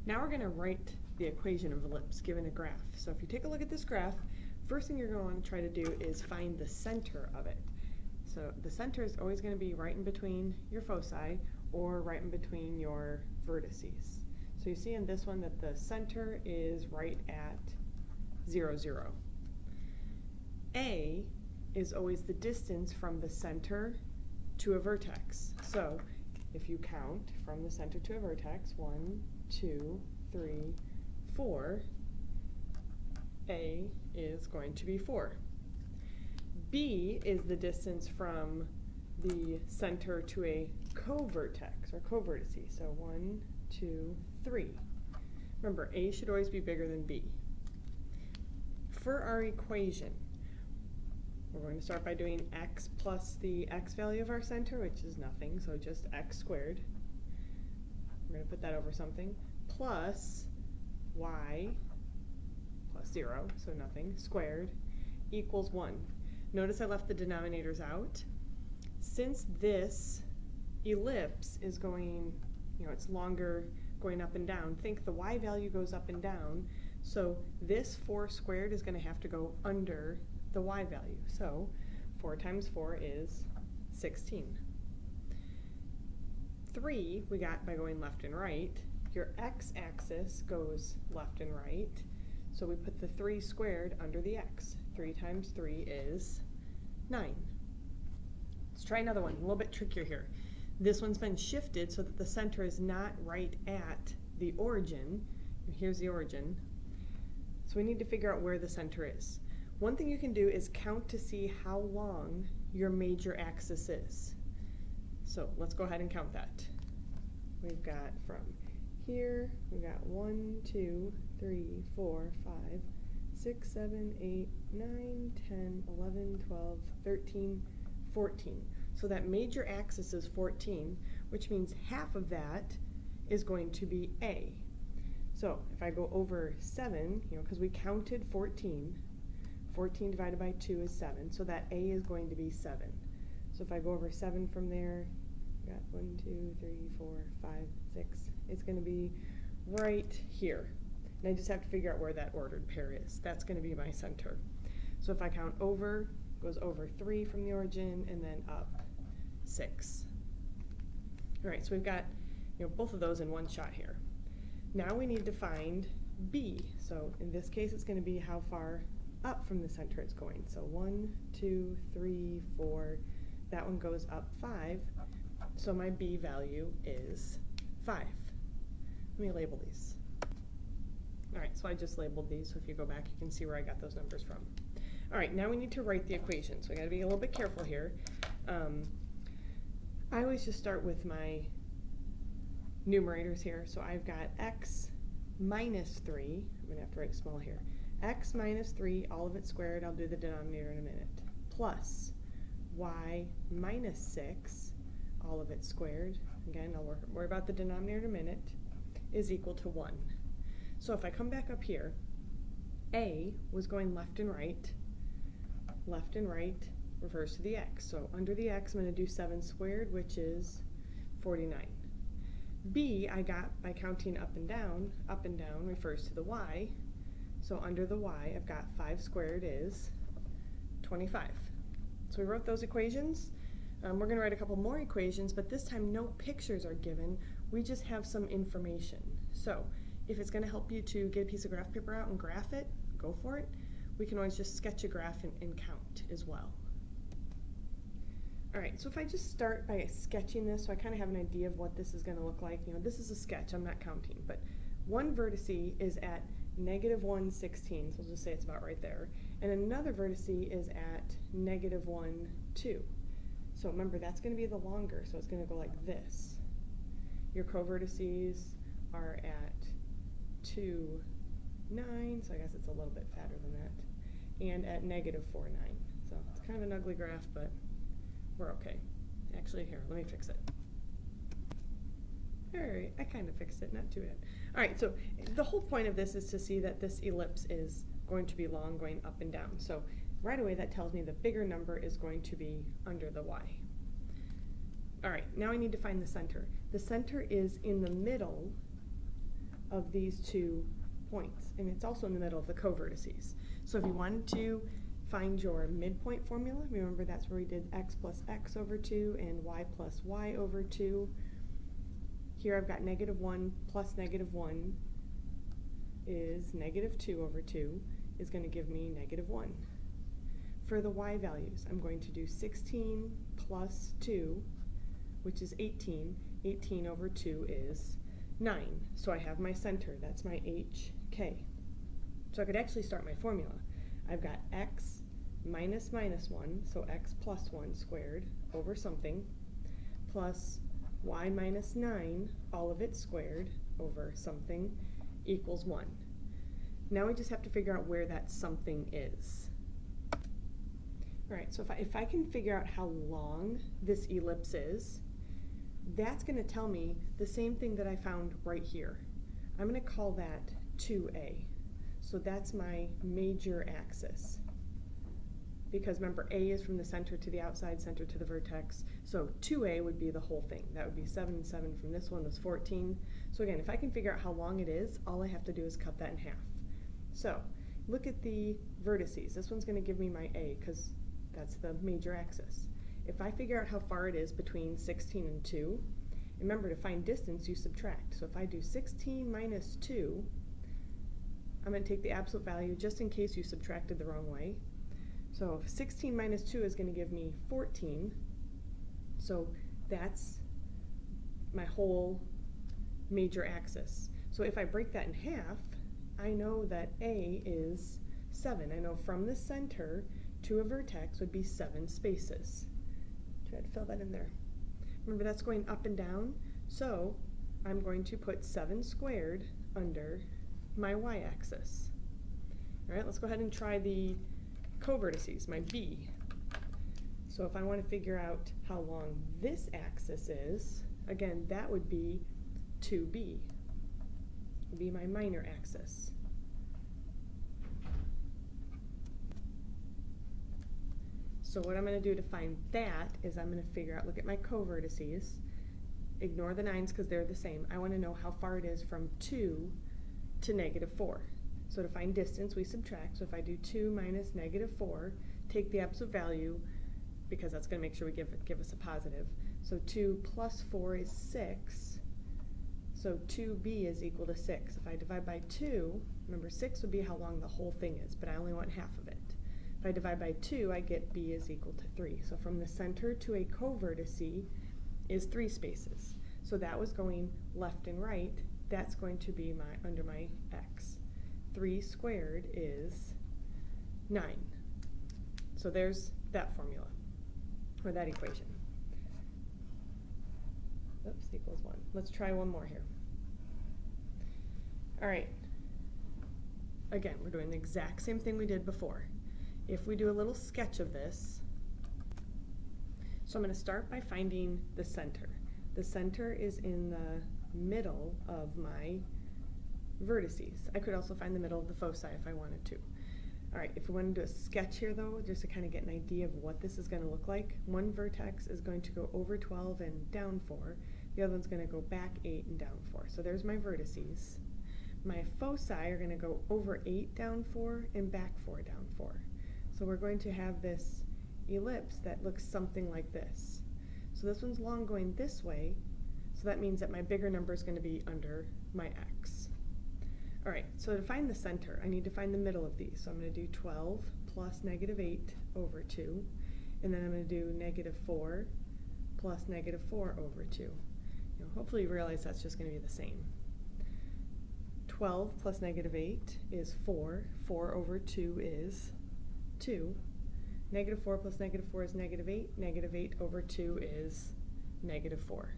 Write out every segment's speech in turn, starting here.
Now we're going to write the equation of ellipse given a graph. So if you take a look at this graph, first thing you're going to want to try to do is find the center of it. So the center is always going to be right in between your foci or right in between your vertices. So you see in this one that the center is right at 0, 0. A is always the distance from the center to a vertex. So if you count from the center to a vertex, 1, 2, 3, 4, A is going to be 4. B is the distance from the center to a co-vertex or co-vertice. So 1, 2, 3. Remember, A should always be bigger than B. For our equation, we're going to start by doing x plus the x value of our center, which is nothing, so just x squared. We're going to put that over something, plus y plus 0, so nothing, squared, equals 1. Notice I left the denominators out. Since this ellipse is going, it's longer going up and down, think the y value goes up and down, so this 4 squared is going to have to go under the y value. So 4 times 4 is 16. 3 we got by going left and right. Your x-axis goes left and right, so we put the 3 squared under the x. 3 times 3 is 9. Let's try another one, a little bit trickier here. This one's been shifted so that the center is not right at the origin. Here's the origin. So we need to figure out where the center is. One thing you can do is count to see how long your major axis is. So let's go ahead and count that. We've got from here, we've got 1, 2, 3, 4, 5, 6, 7, 8, 9, 10, 11, 12, 13, 14. So that major axis is 14, which means half of that is going to be A. So if I go over 7, because we counted 14, 14 divided by 2 is 7, so that A is going to be 7. So if I go over 7 from there, I got 1, 2, 3, 4, 5, 6. It's going to be right here. And I just have to figure out where that ordered pair is. That's going to be my center. So if I count over, goes over 3 from the origin, and then up 6. All right, so we've got both of those in one shot here. Now we need to find B. So in this case, it's going to be how far up from the center it's going. So 1, 2, 3, 4. That one goes up 5. So my B value is 5. Let me label these. All right, so I just labeled these. So if you go back, you can see where I got those numbers from. All right, now we need to write the equation. So I got to be a little bit careful here. I always just start with my numerators here. So I've got x minus 3. I'm going to have to write small here. X minus 3, all of it squared. I'll do the denominator in a minute. Plus y minus 6, all of it squared. Again, I'll worry about the denominator in a minute, is equal to 1. So if I come back up here, A was going left and right. Left and right refers to the x. So under the x, I'm going to do 7 squared, which is 49. B I got by counting up and down. Up and down refers to the y. So under the y, I've got 5 squared is 25. So we wrote those equations. We're going to write a couple more equations, but this time no pictures are given. We just have some information. So if it's going to help you to get a piece of graph paper out and graph it, go for it. We can always just sketch a graph and count as well. All right, so if I just start by sketching this, so I kind of have an idea of what this is going to look like. This is a sketch, I'm not counting, but one vertice is at -1, 16, so we'll just say it's about right there. And another vertice is at -1, 2. So remember, that's going to be the longer, so it's going to go like this. Your co-vertices are at 2, 9, so I guess it's a little bit fatter than that, and at -4, 9. So it's kind of an ugly graph, but we're okay. Actually, here, let me fix it. All right, I kind of fixed it, not too bad. All right, so the whole point of this is to see that this ellipse is going to be long, going up and down. So right away, that tells me the bigger number is going to be under the y. All right, now I need to find the center. The center is in the middle of these 2 points, and it's also in the middle of the co-vertices. So if you wanted to find your midpoint formula, remember that's where we did x plus x over 2 and y plus y over 2. Here I've got -1 plus -1 is -2 over 2 is going to give me -1. For the y values, I'm going to do 16 plus 2, which is 18. 18 over 2 is 9. So I have my center, that's my HK. So I could actually start my formula. I've got x minus minus 1, so x plus 1 squared over something, plus y minus 9, all of it squared over something, equals 1. Now we just have to figure out where that something is. All right, so if I can figure out how long this ellipse is, that's going to tell me the same thing that I found right here. I'm going to call that 2A. So that's my major axis. Because remember, A is from the center to the outside, center to the vertex. So 2A would be the whole thing. That would be 7 and 7 from this one was 14. So again, if I can figure out how long it is, all I have to do is cut that in half. So look at the vertices. This one's going to give me my A because that's the major axis. If I figure out how far it is between 16 and 2, remember to find distance you subtract. So if I do 16 minus 2, I'm going to take the absolute value just in case you subtracted the wrong way. So 16 minus 2 is going to give me 14. So that's my whole major axis. So if I break that in half, I know that A is 7. I know from the center to a vertex would be 7 spaces. Try to fill that in there. Remember, that's going up and down, so I'm going to put 7 squared under my y-axis. All right, let's go ahead and try the co-vertices, my B. So if I want to figure out how long this axis is, again, that would be 2B. Would be my minor axis. So what I'm going to do to find that is I'm going to figure out, look at my co-vertices, ignore the 9s because they're the same. I want to know how far it is from 2 to -4. So to find distance, we subtract. So if I do 2 minus -4, take the absolute value, because that's going to make sure we give us a positive. So 2 plus 4 is 6. So 2b is equal to 6. If I divide by 2, remember 6 would be how long the whole thing is, but I only want half of it. If I divide by 2, I get b is equal to 3. So from the center to a co-vertice is 3 spaces. So that was going left and right. That's going to be under my x. 3 squared is 9. So there's that formula, or that equation. Oops, equals 1. Let's try one more here. All right. Again, we're doing the exact same thing we did before. If we do a little sketch of this, so I'm going to start by finding the center. The center is in the middle of my vertices. I could also find the middle of the foci if I wanted to. All right, if we want to do a sketch here though, just to kind of get an idea of what this is going to look like, one vertex is going to go over 12 and down 4. The other one's going to go back 8 and down 4. So there's my vertices. My foci are going to go over 8 down 4 and back 4 down 4. So we're going to have this ellipse that looks something like this. So this one's long going this way, so that means that my bigger number is going to be under my x. All right, so to find the center, I need to find the middle of these. So I'm going to do 12 plus -8 over 2, and then I'm going to do -4 plus -4 over 2. Hopefully you realize that's just going to be the same. 12 plus -8 is 4. 4 over 2 is 2. -4 plus -4 is -8. -8 over 2 is -4.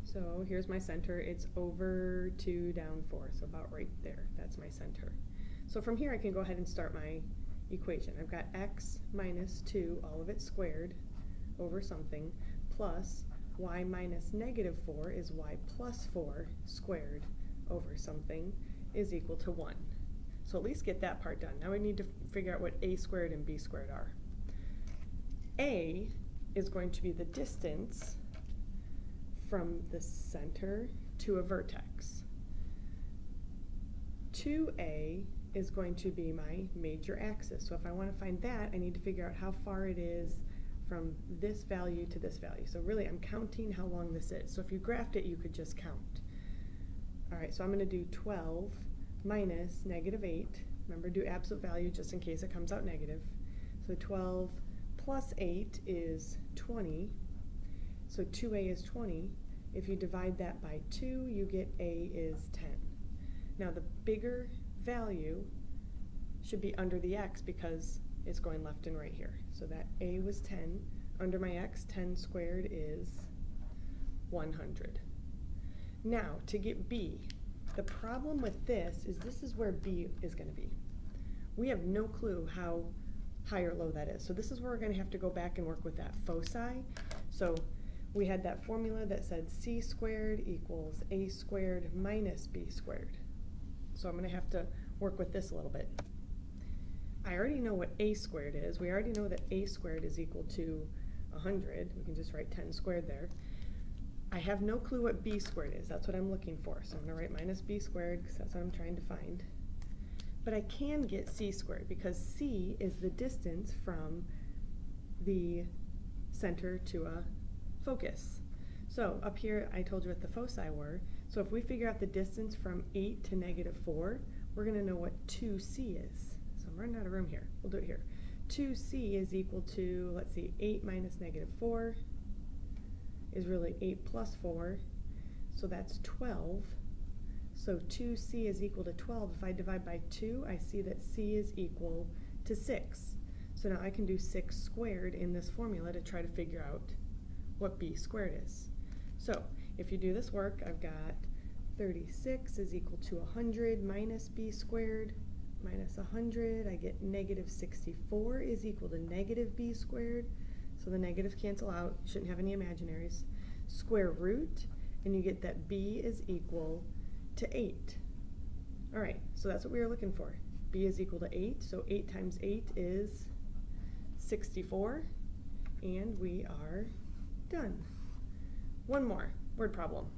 So here's my center. It's over 2 down 4, so about right there. That's my center. So from here I can go ahead and start my equation. I've got x minus 2, all of it squared, over something, plus y minus -4 is y plus 4 squared over something is equal to 1. So at least get that part done. Now we need to figure out what a squared and b squared are. A is going to be the distance from the center to a vertex. 2a is going to be my major axis. So if I want to find that, I need to figure out how far it is from this value to this value. So really, I'm counting how long this is. So if you graphed it, you could just count. All right, so I'm going to do 12 minus -8. Remember, do absolute value just in case it comes out negative. So 12 plus 8 is 20. So 2a is 20. If you divide that by 2, you get a is 10. Now the bigger value should be under the x because it's going left and right here. So that a was 10. Under my x, 10 squared is 100. Now, to get b, the problem with this is where b is going to be. We have no clue how high or low that is. So this is where we're going to have to go back and work with that foci. So we had that formula that said c squared equals a squared minus b squared. So I'm going to have to work with this a little bit. I already know what a squared is. We already know that a squared is equal to 100. We can just write 10 squared there. I have no clue what b squared is. That's what I'm looking for. So I'm going to write minus b squared because that's what I'm trying to find. But I can get c squared because c is the distance from the center to a focus. So up here, I told you what the foci were. So if we figure out the distance from 8 to -4, we're going to know what 2c is. So I'm running out of room here. We'll do it here. 2c is equal to, let's see, 8 minus -4 is really 8 plus 4. So that's 12. So 2c is equal to 12. If I divide by 2, I see that c is equal to 6. So now I can do 6 squared in this formula to try to figure out what b squared is. So if you do this work, I've got 36 is equal to 100 minus b squared minus 100. I get -64 is equal to -b squared. So the negatives cancel out. You shouldn't have any imaginaries. Square root, and you get that b is equal to 8. All right, so that's what we were looking for. B is equal to 8, so 8 times 8 is 64, and we are done. One more word problem.